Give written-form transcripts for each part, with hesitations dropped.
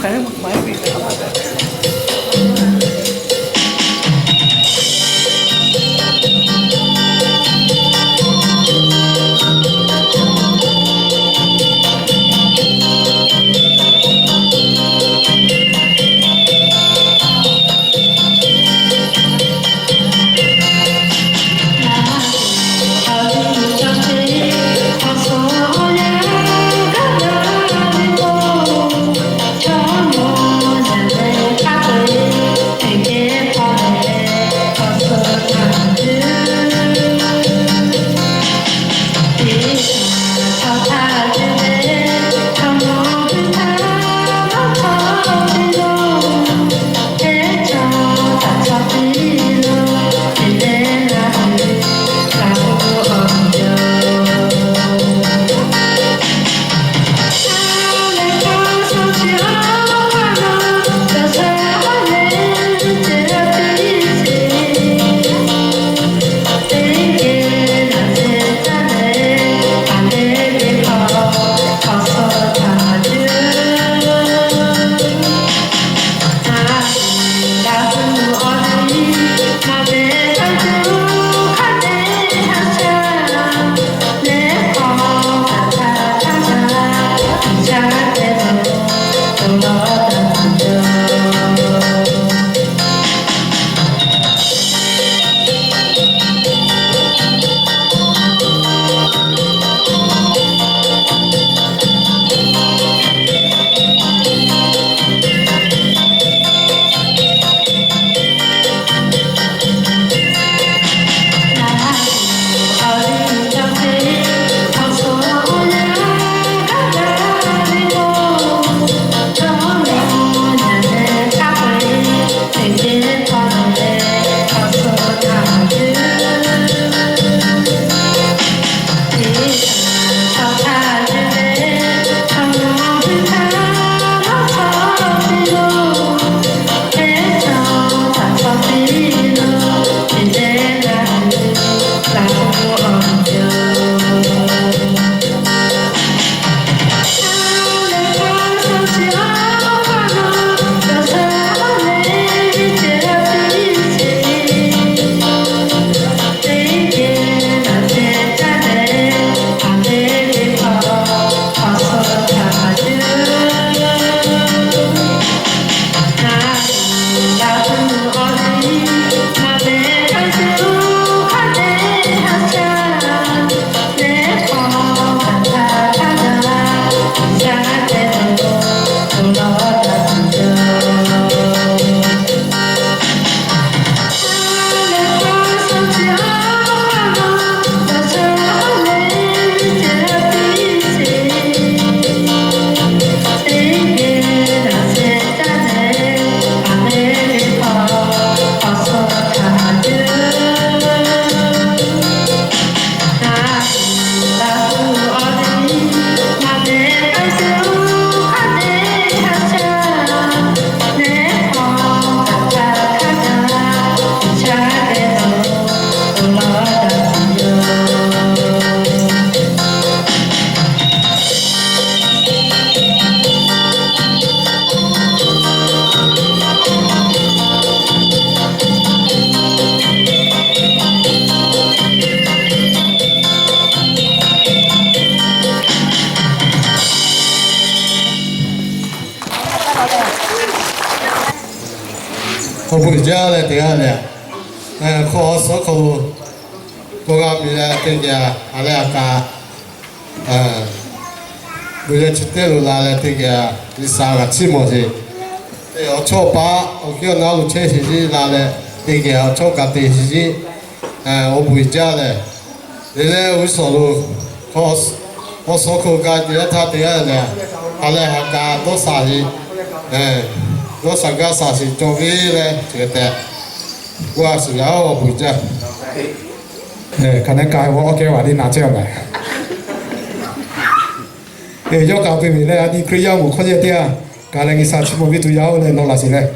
khả năng máy bị Hopuja le tingane, kho sokho, koga mila tingya alaka, mila chitelu la le tingya lisaga chimoji. Ocho pa, okyo nalu chesiji la le tingya ocho kati siji, hopuja le, lele usolu kho sokho ga direta tingane, alaka dosaji, nó sang cái sao thì cho cái này thì cái qua sự giáo bùi cha khả năng cái của ok và đi拿这样来要搞对面嘞你可以要我看见的搞那个啥去某边都要嘞弄哪些嘞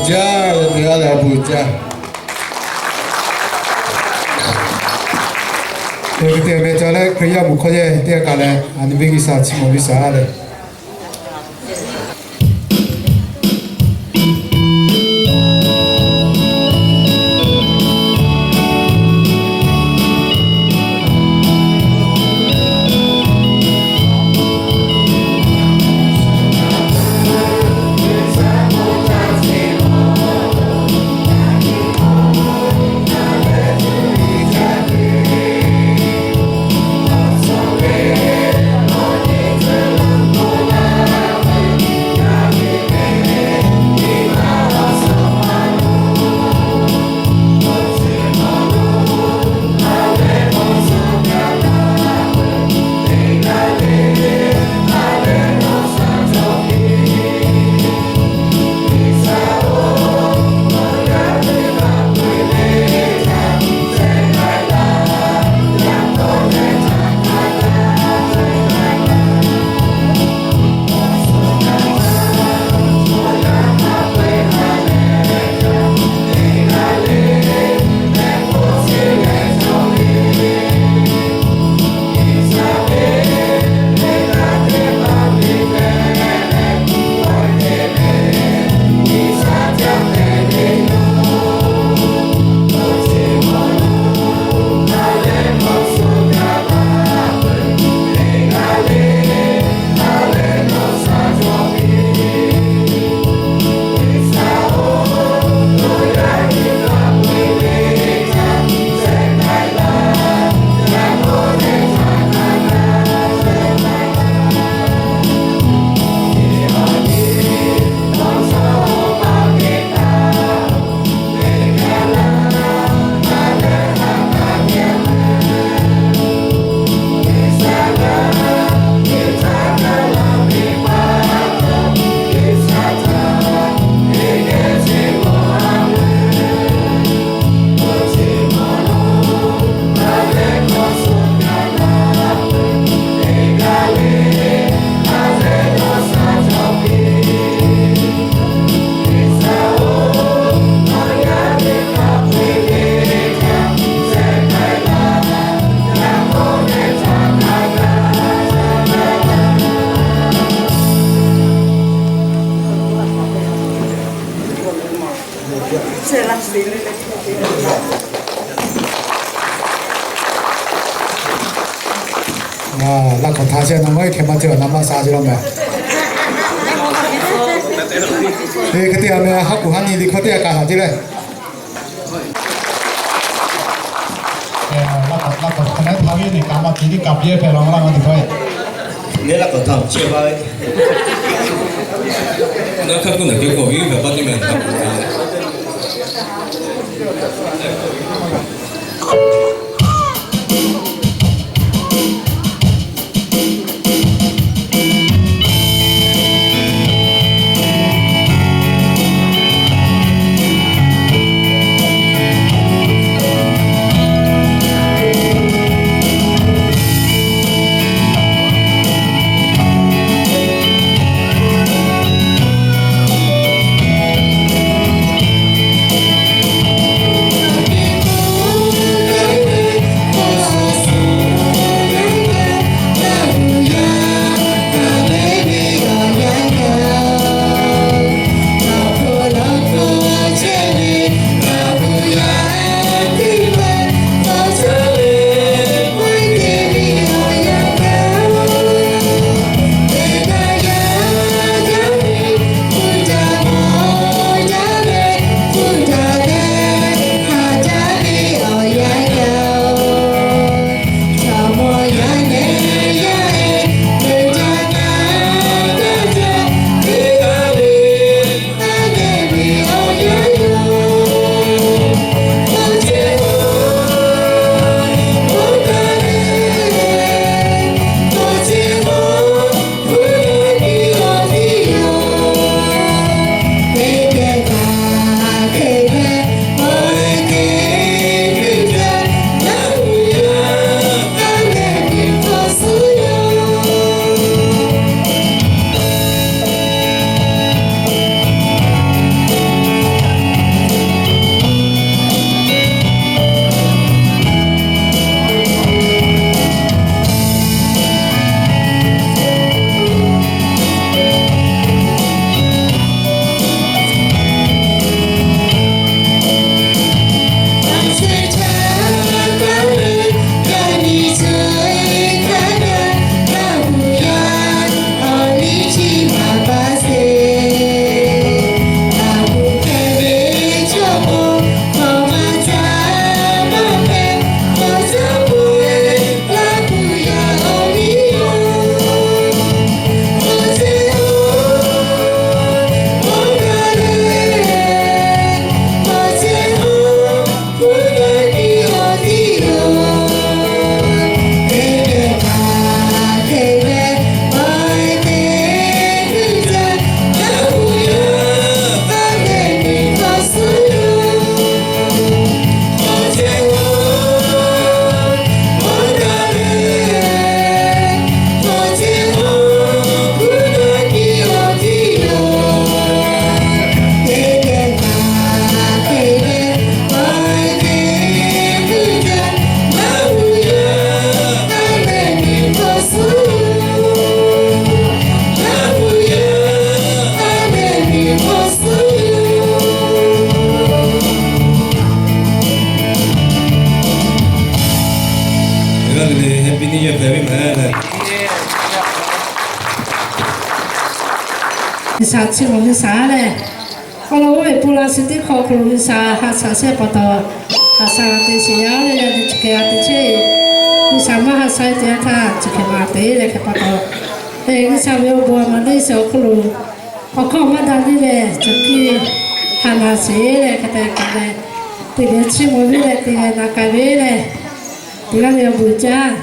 家的第二了不家。这个没在嘞，可以要不可以？这个嘞，啊，你别给啥，起码别啥嘞。啊，那可他现在我一天嘛就那么啥子了没？对，个点没？好古汉你的可点干啥子嘞？那个可能他给你干嘛？给你搞别别了，那么就可以。你那个头切吧。那看不能给我预备把你们搞。啥吃我们啥嘞？后来我也不拉是的考可能啥还啥些不到，还啥的是要的要的这个的去，你啥嘛还啥的他这个嘛的嘞个不到，你啥没有我们那时候可能，我靠嘛当的嘞，这个还那些嘞个的个的，这个吃我们嘞，这个那个嘞，这个要不加。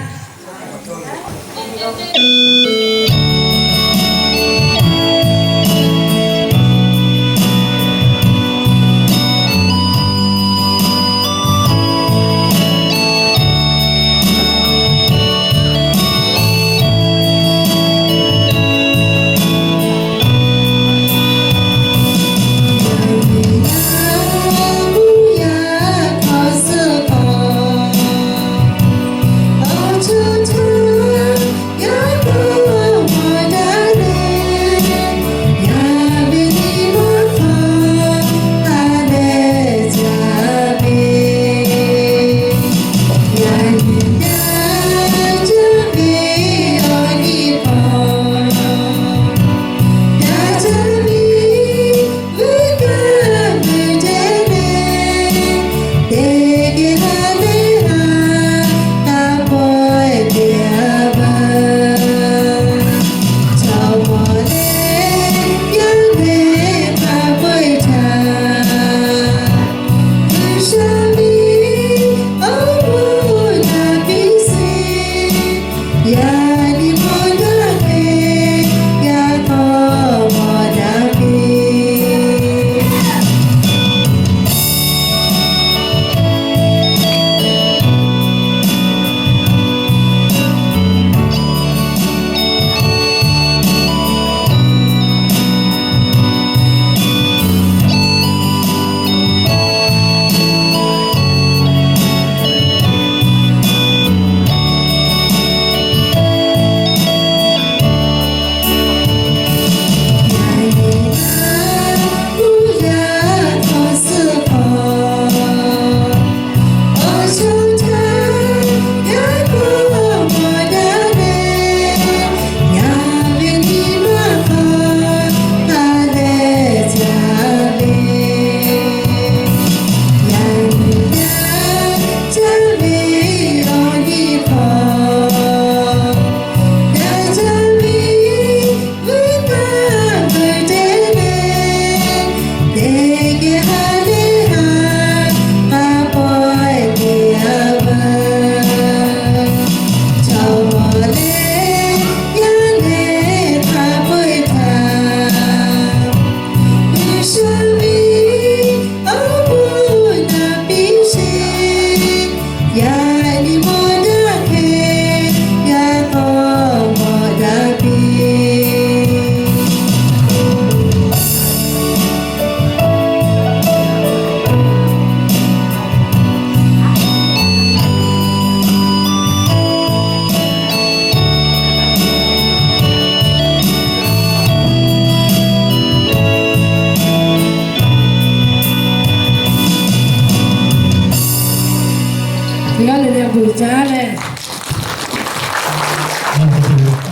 你看人家回家嘞。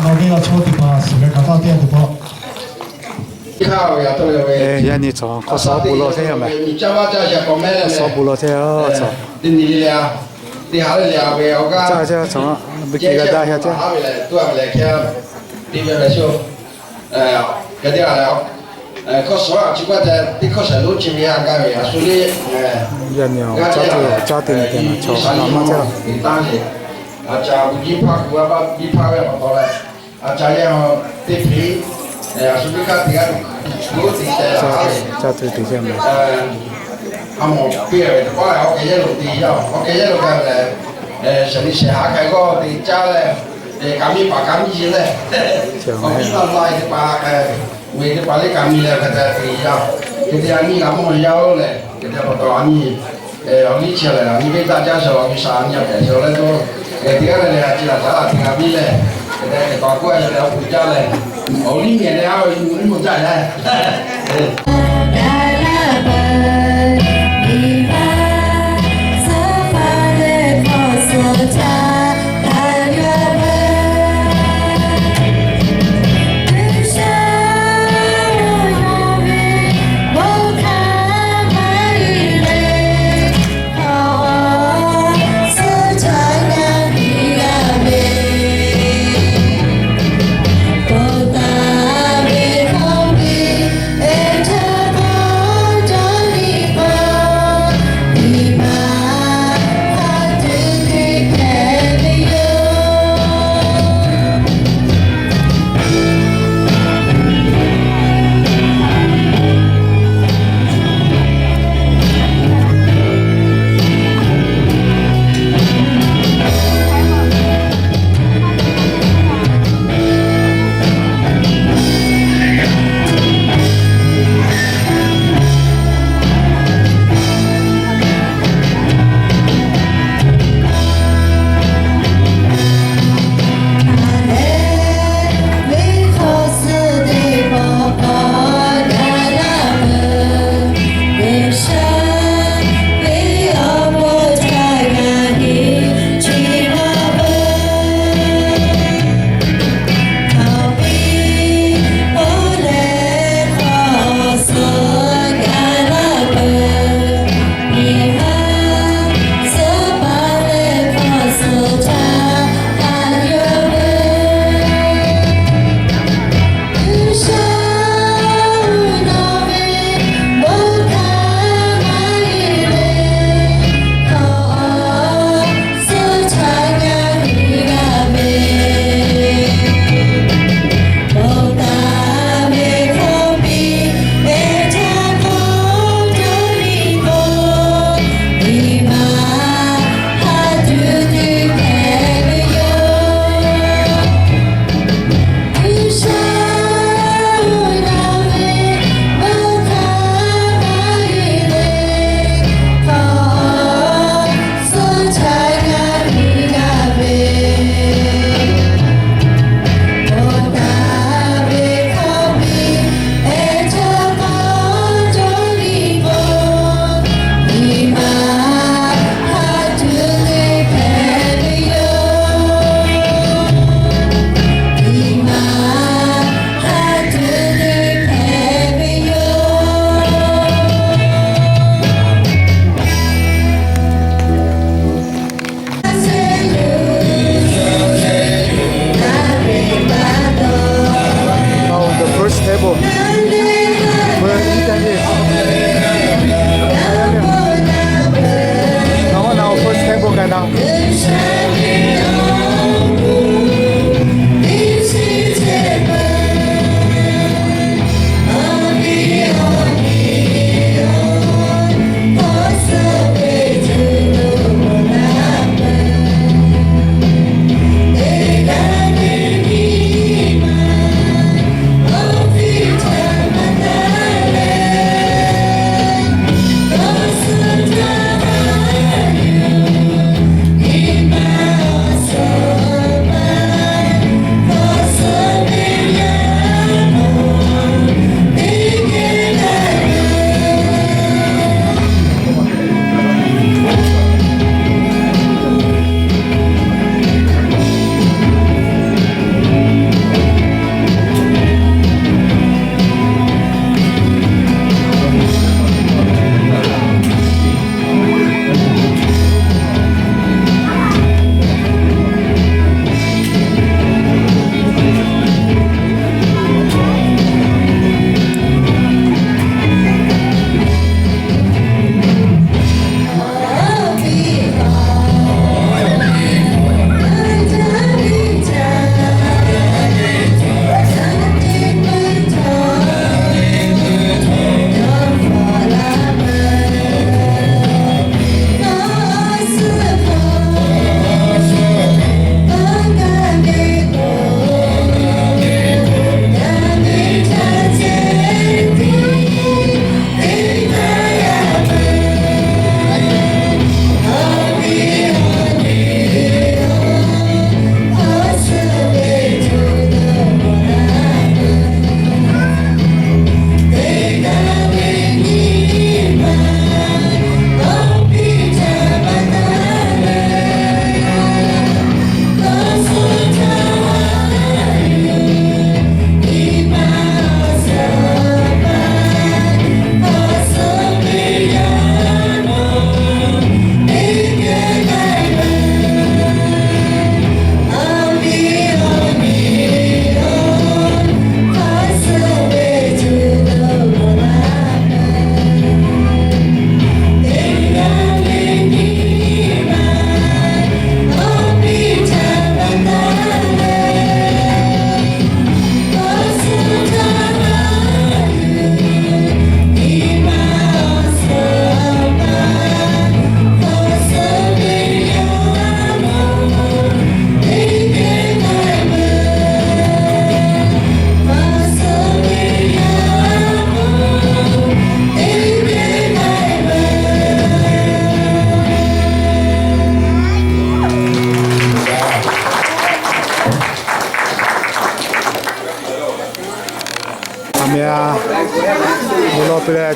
我给他抽的吧，是个搞到店的吧。呀，你从可少不落这样呗？少不落这样，从。这从不给个大下这。có số là chỉ có thể đi có sở hữu chim nhà cái về xử lý giờ nhiều cho tiền thì nó cho nó mà theo ta thì cha đi phá của ba đi phá về bảo là cha em đi phí xử lý các tiền của thì cho tôi thì xem này một bia thì có là cái giấy thì đâu cái giấy cái là xử lý xe hạ cái có thì cha là cảm gì bà cảm gì này còn khi mà lại thì bà vì cái quản lý cam mi là cái thì sao thì anh đi làm một giáo này cái theo bảo anh đi lý chơi là anh biết ta cha sợ cái sao nhập cái sợ lên thôi cái tiếng này là chỉ là trả lại tiền mi này cái còn quay là phụ cha này ở lý miền này ao muốn một giải này Hãy subscribe cho kênh Ghiền Mì Gõ để không bỏ lỡ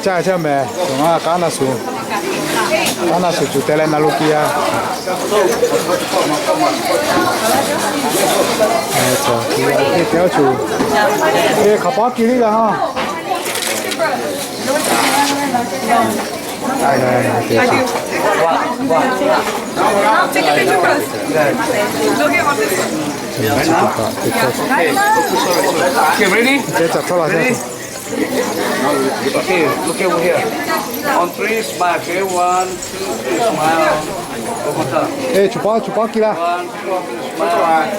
cha cha me ma kana su chu tele na lukia cho cái kéo chu cái khắp bát kia đi là ha Take a picture first. Look at what this Okay, ready? Ready? Okay, look over here. On 3, smile. Okay, 1, 2, 3, smile. One more time. Ê, chụp bao kia là 1, 2, 3, smile. Alright,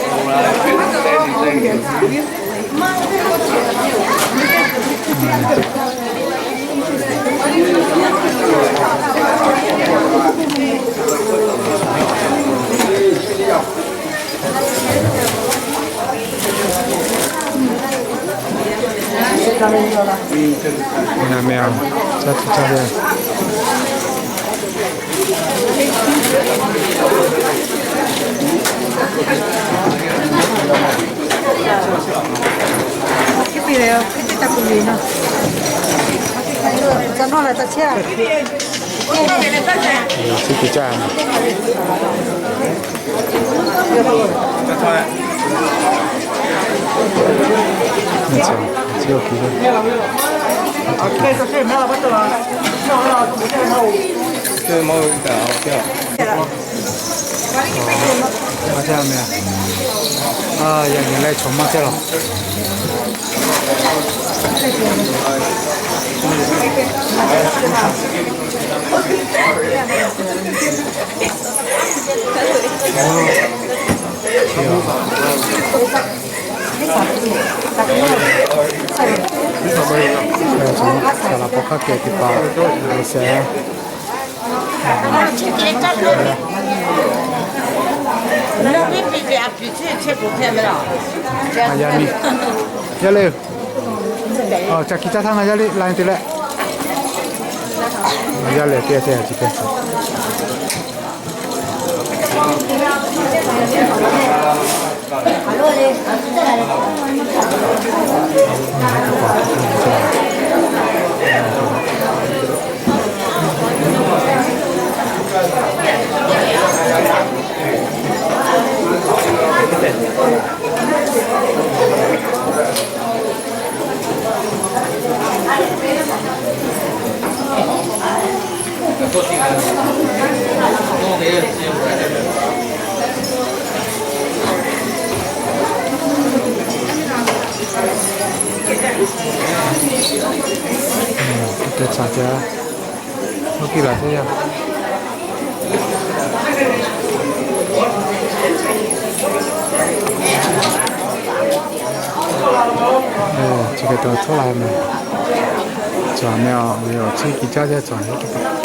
thank you. nè mèo cha đây Cái gì đấy không? Cái tập của mình nào? Cho nó là ta chia. xin kính chào chưa kỹ đâu cái màu đỏ kia mà theo mẹ giờ nhìn lại chống mắt theo rồi Kalau pokok kayak kita bisa aja nih, ya le, cak kita sang aja le, lain tidak, ya le, dia jika. Kita saja, oke lah saja. Jika tahu lah, 转没有，没有，自己家在转一个。